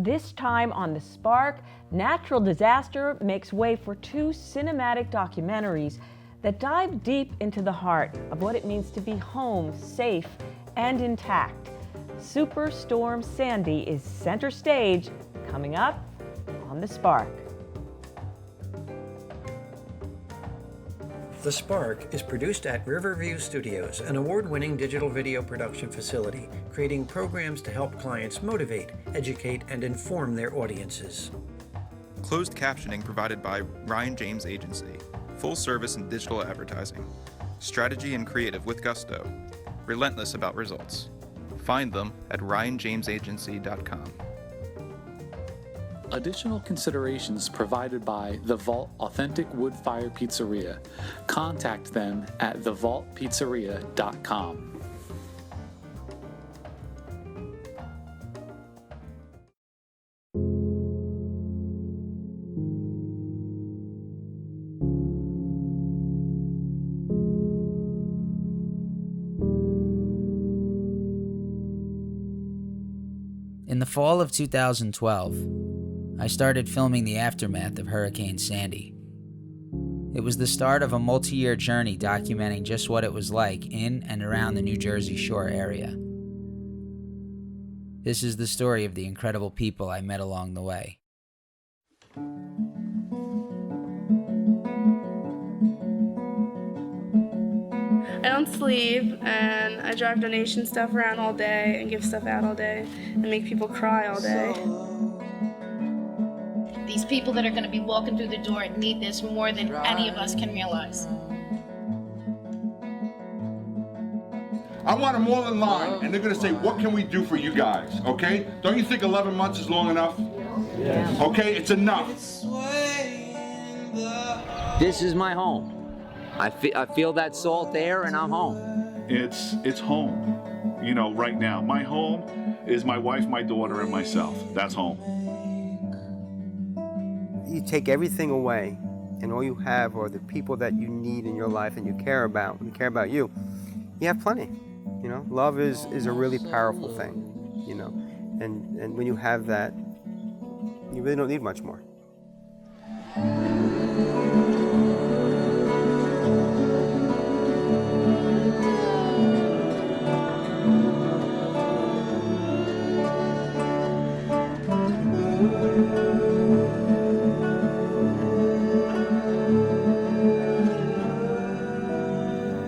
This time on The Spark, natural disaster makes way for two cinematic documentaries that dive deep into the heart of what it means to be home, safe, and intact. Superstorm Sandy is center stage, coming up on The Spark. The Spark is produced at Riverview Studios, an award-winning digital video production facility, creating programs to help clients motivate, educate, and inform their audiences. Closed captioning provided by Ryan James Agency. Full service in digital advertising. Strategy and creative with gusto. Relentless about results. Find them at ryanjamesagency.com. Additional considerations provided by The Vault Authentic Wood Fire Pizzeria. Contact them at thevaultpizzeria.com. In the fall of 2012, I started filming the aftermath of Hurricane Sandy. It was the start of a multi-year journey documenting just what it was like in and around the New Jersey Shore area. This is the story of the incredible people I met along the way. I don't sleep, and I drive donation stuff around all day and give stuff out all day and make people cry all day. These people that are going to be walking through the door need this more than any of us can realize. I want them all in line, and they're going to say, what can we do for you guys, okay? Don't you think 11 months is long enough? Yes. Okay, it's enough. This is my home. I feel that salt air, and I'm home. It's home, you know, right now. My home is my wife, my daughter, and myself. That's home. You take everything away, and all you have are the people that you need in your life and you care about you. You have plenty, you know. Love is a really powerful thing, you know, and when you have that, you really don't need much more.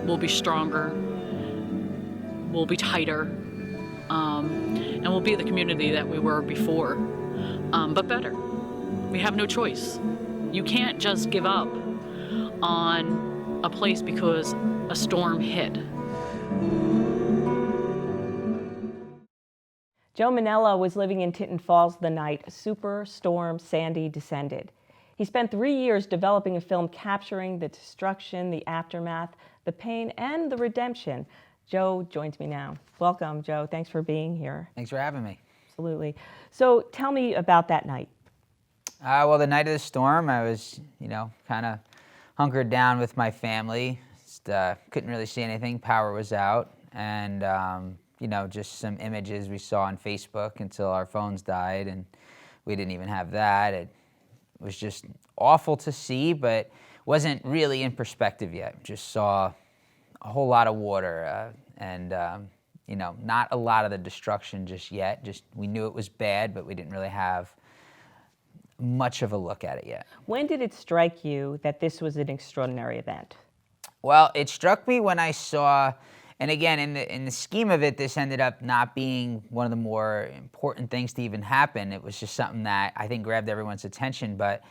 We'll be stronger, we'll be tighter, and we'll be the community that we were before, but better. We have no choice. You can't just give up on a place because a storm hit. Joe Minnella was living in Tinton Falls the night Superstorm Sandy descended. He spent 3 years developing a film capturing the destruction, the aftermath, the pain, and the redemption. Joe joins me now. Welcome, Joe. Thanks for being here. Thanks for having me. Absolutely. So tell me about that night. Well, the night of the storm, I was, kind of hunkered down with my family. Just, couldn't really see anything. Power was out. And, just some images we saw on Facebook until our phones died, and we didn't even have that. It was just awful to see, but wasn't really in perspective yet. Just saw a whole lot of water and not a lot of the destruction just yet. Just we knew it was bad, but we didn't really have much of a look at it yet. When did it strike you that this was an extraordinary event? Well, it struck me when I saw, and again, in the scheme of it, this ended up not being one of the more important things to even happen. It was just something that I think grabbed everyone's attention, but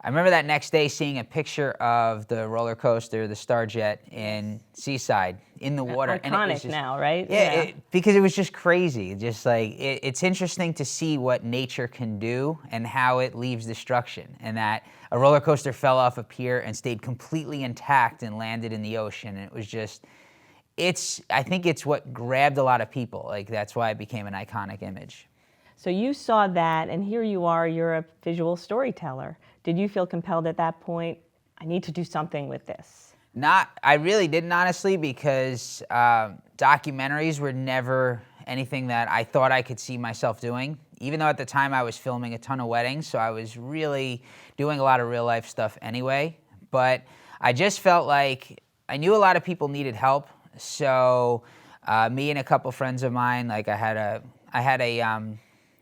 I remember that next day seeing a picture of the roller coaster, the Starjet in Seaside, in the water. Iconic and it was just, now, right? Yeah, because it was just crazy. Just like, it's interesting to see what nature can do and how it leaves destruction. And that a roller coaster fell off a pier and stayed completely intact and landed in the ocean. And it was just, I think it's what grabbed a lot of people. Like, that's why it became an iconic image. So you saw that, and here you are, you're a visual storyteller. Did you feel compelled at that point, I need to do something with this? I really didn't, honestly, because documentaries were never anything that I thought I could see myself doing. even though at the time I was filming a ton of weddings, so I was really doing a lot of real life stuff anyway. But I just felt like I knew a lot of people needed help. So me and a couple friends of mine, like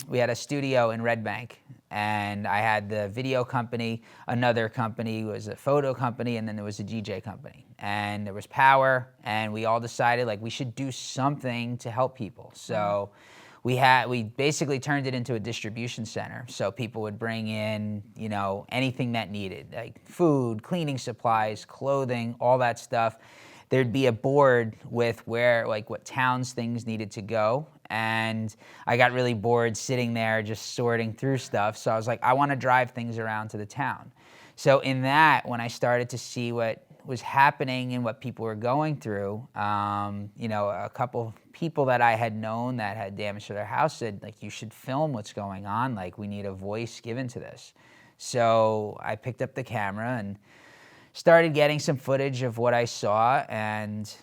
we had a studio in Red Bank, and I had the video company, another company was a photo company, and then there was a DJ company. And there was power, and we all decided like we should do something to help people. So we basically turned it into a distribution center. So people would bring in, you know, anything that needed, like food, cleaning supplies, clothing, all that stuff. There'd be a board with where, like, what towns things needed to go. And I got really bored sitting there just sorting through stuff. So I was like, I want to drive things around to the town. So in that, when I started to see what was happening and what people were going through, you know, a couple people that I had known that had damage to their house said, like, you should film what's going on. Like, we need a voice given to this. So I picked up the camera and started getting some footage of what I saw, and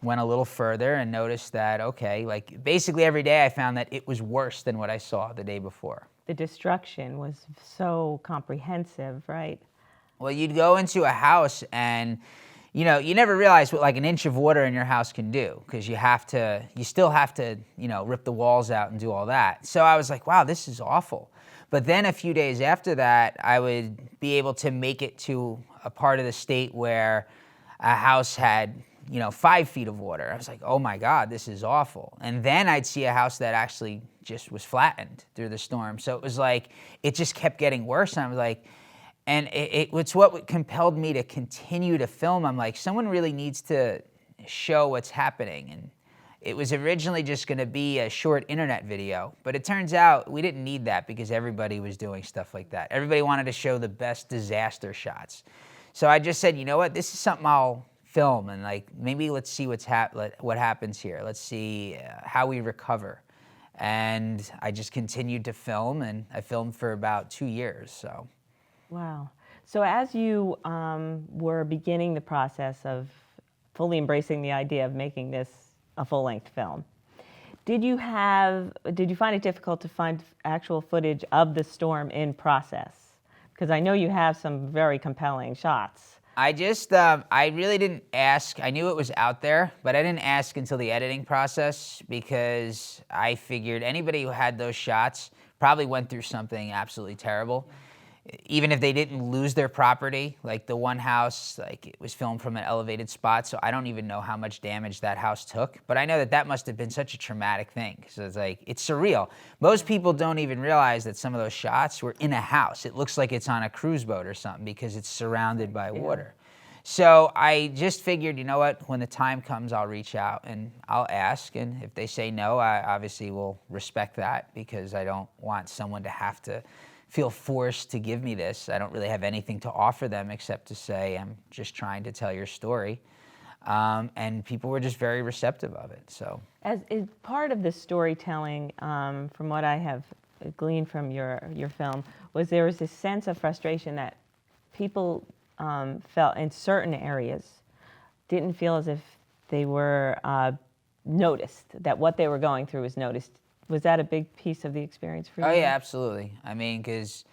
went a little further and noticed that, okay, like basically every day I found that it was worse than what I saw the day before. The destruction was so comprehensive, right? Well, you'd go into a house and, you know, you never realize what like an inch of water in your house can do, because you still have to, you know, rip the walls out and do all that. So I was like, wow, this is awful. But then a few days after that, I would be able to make it to a part of the state where a house had, you know, 5 feet of water. I was like, oh my God, this is awful. And then I'd see a house that actually just was flattened through the storm. So it was like, it just kept getting worse. And I was like, and it's what compelled me to continue to film. I'm like, someone really needs to show what's happening. And it was originally just gonna be a short internet video, but it turns out we didn't need that because everybody was doing stuff like that. Everybody wanted to show the best disaster shots. So I just said, you know what, this is something I'll film, and like maybe let's see what happens here. Let's see how we recover. And I just continued to film, and I filmed for about 2 years. So. Wow. So as you were beginning the process of fully embracing the idea of making this a full-length film, did you find it difficult to find actual footage of the storm in process? Because I know you have some very compelling shots. I just, I really didn't ask. I knew it was out there, but I didn't ask until the editing process, because I figured anybody who had those shots probably went through something absolutely terrible. Even if they didn't lose their property, like the one house, like it was filmed from an elevated spot, so I don't even know how much damage that house took. But I know that must have been such a traumatic thing. So it's like, it's surreal. Most people don't even realize that some of those shots were in a house. It looks like it's on a cruise boat or something because it's surrounded by water. So I just figured, you know what, when the time comes, I'll reach out and I'll ask. And if they say no, I obviously will respect that, because I don't want someone to have to feel forced to give me this. I don't really have anything to offer them except to say, I'm just trying to tell your story. And people were just very receptive of it, so. As part of the storytelling, from what I have gleaned from your film, was there was this sense of frustration that people felt in certain areas didn't feel as if they were noticed, that what they were going through was noticed. Was that a big piece of the experience for you? Oh yeah, absolutely. I mean, because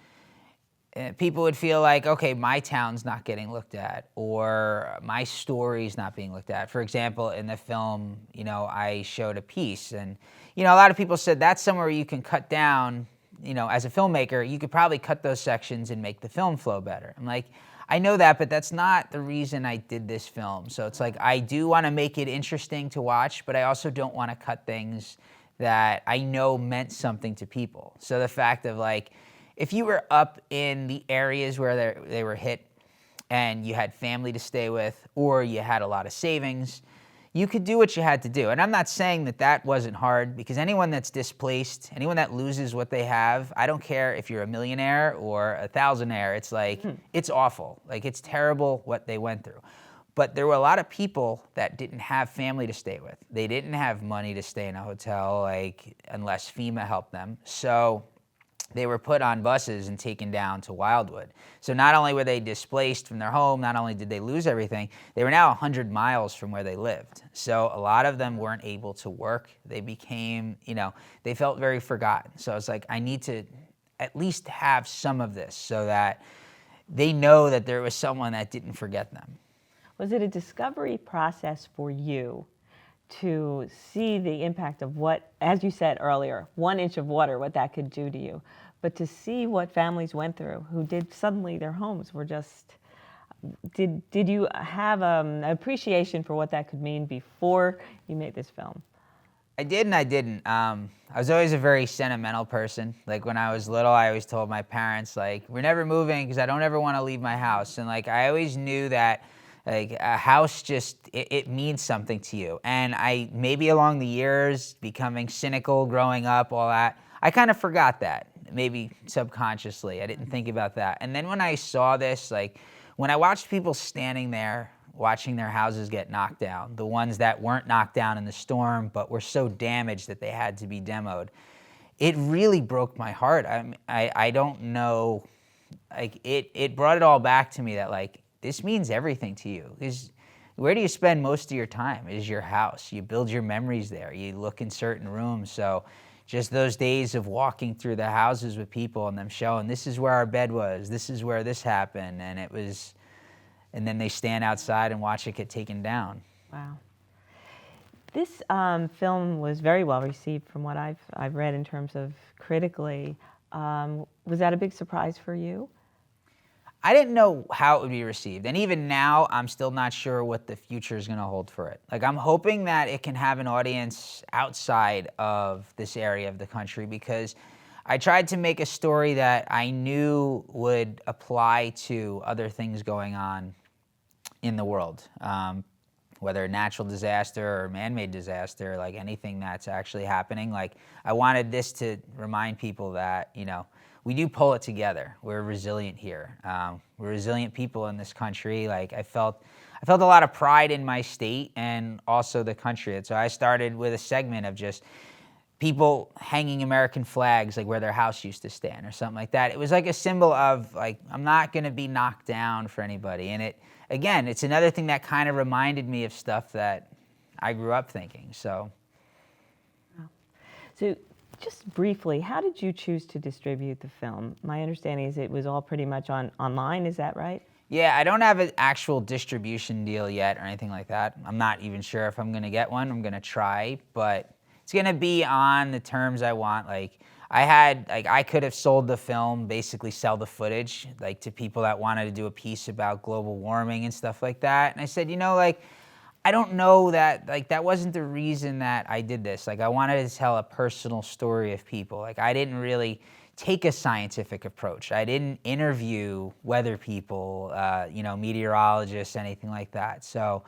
people would feel like, okay, my town's not getting looked at, or my story's not being looked at. For example, in the film, you know, I showed a piece, and, you know, a lot of people said that's somewhere you can cut down, you know, as a filmmaker, you could probably cut those sections and make the film flow better. I'm like, I know that, but that's not the reason I did this film. So it's like, I do want to make it interesting to watch, but I also don't want to cut things that I know meant something to people. So the fact of like, if you were up in the areas where they were hit and you had family to stay with, or you had a lot of savings, you could do what you had to do. And I'm not saying that that wasn't hard, because anyone that's displaced, anyone that loses what they have, I don't care if you're a millionaire or a thousandaire, it's like, it's awful. Like, it's terrible what they went through. But there were a lot of people that didn't have family to stay with. They didn't have money to stay in a hotel, like, unless FEMA helped them. So they were put on buses and taken down to Wildwood. So not only were they displaced from their home, not only did they lose everything, they were now 100 miles from where they lived. So a lot of them weren't able to work. They became, they felt very forgotten. So I was like, I need to at least have some of this so that they know that there was someone that didn't forget them. Was it a discovery process for you to see the impact of what, as you said earlier, 1 inch of water, what that could do to you, but to see what families went through who did suddenly their homes were just, did you have an appreciation for what that could mean before you made this film? I did and I didn't. I was always a very sentimental person. Like when I was little, I always told my parents, like, we're never moving because I don't ever want to leave my house. And like, I always knew that like a house just, it means something to you. And I, maybe along the years, becoming cynical, growing up, all that, I kind of forgot that, maybe subconsciously. I didn't think about that. And then when I saw this, like when I watched people standing there, watching their houses get knocked down, the ones that weren't knocked down in the storm, but were so damaged that they had to be demoed, it really broke my heart. I don't know, like it brought it all back to me that like, this means everything to you. Because where do you spend most of your time? Is your house. You build your memories there. You look in certain rooms. So just those days of walking through the houses with people and them showing, this is where our bed was, this is where this happened, and it was, and then they stand outside and watch it get taken down. Wow. This film was very well received from what I've read in terms of critically. Was that a big surprise for you? I didn't know how it would be received. And even now, I'm still not sure what the future is going to hold for it. Like, I'm hoping that it can have an audience outside of this area of the country, because I tried to make a story that I knew would apply to other things going on in the world, whether natural disaster or man-made disaster, like anything that's actually happening. Like, I wanted this to remind people that, we do pull it together. We're resilient here. We're resilient people in this country. Like I felt a lot of pride in my state and also the country. And so I started with a segment of just people hanging American flags, like where their house used to stand or something like that. It was like a symbol of like, I'm not gonna be knocked down for anybody. And again, it's another thing that kind of reminded me of stuff that I grew up thinking, so. So just briefly, how did you choose to distribute the film? My understanding is it was all pretty much online, is that right? Yeah, I don't have an actual distribution deal yet or anything like that. I'm not even sure if I'm gonna get one. I'm gonna try, but it's gonna be on the terms I want. Like I could have sold the film, basically sell the footage, like to people that wanted to do a piece about global warming and stuff like that. And I said, I don't know that, like, that wasn't the reason that I did this. Like, I wanted to tell a personal story of people. Like, I didn't really take a scientific approach. I didn't interview weather people, meteorologists, anything like that. So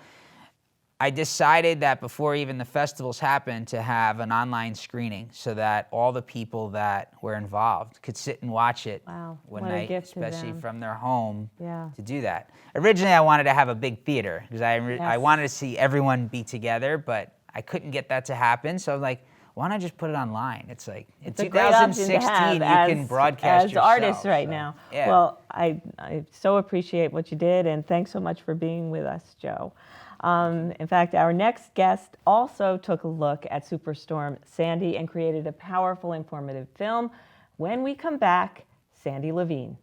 I decided that before even the festivals happened to have an online screening so that all the people that were involved could sit and watch it one night, especially from their home, to do that. Originally, I wanted to have a big theater because I wanted to see everyone be together, but I couldn't get that to happen. So I was like, why don't I just put it online? It's like, in 2016, you can broadcast yourself. As artists right now. Yeah. Well, I so appreciate what you did, and thanks so much for being with us, Joe. In fact, our next guest also took a look at Superstorm Sandy and created a powerful, informative film. When we come back, Sandy Levine.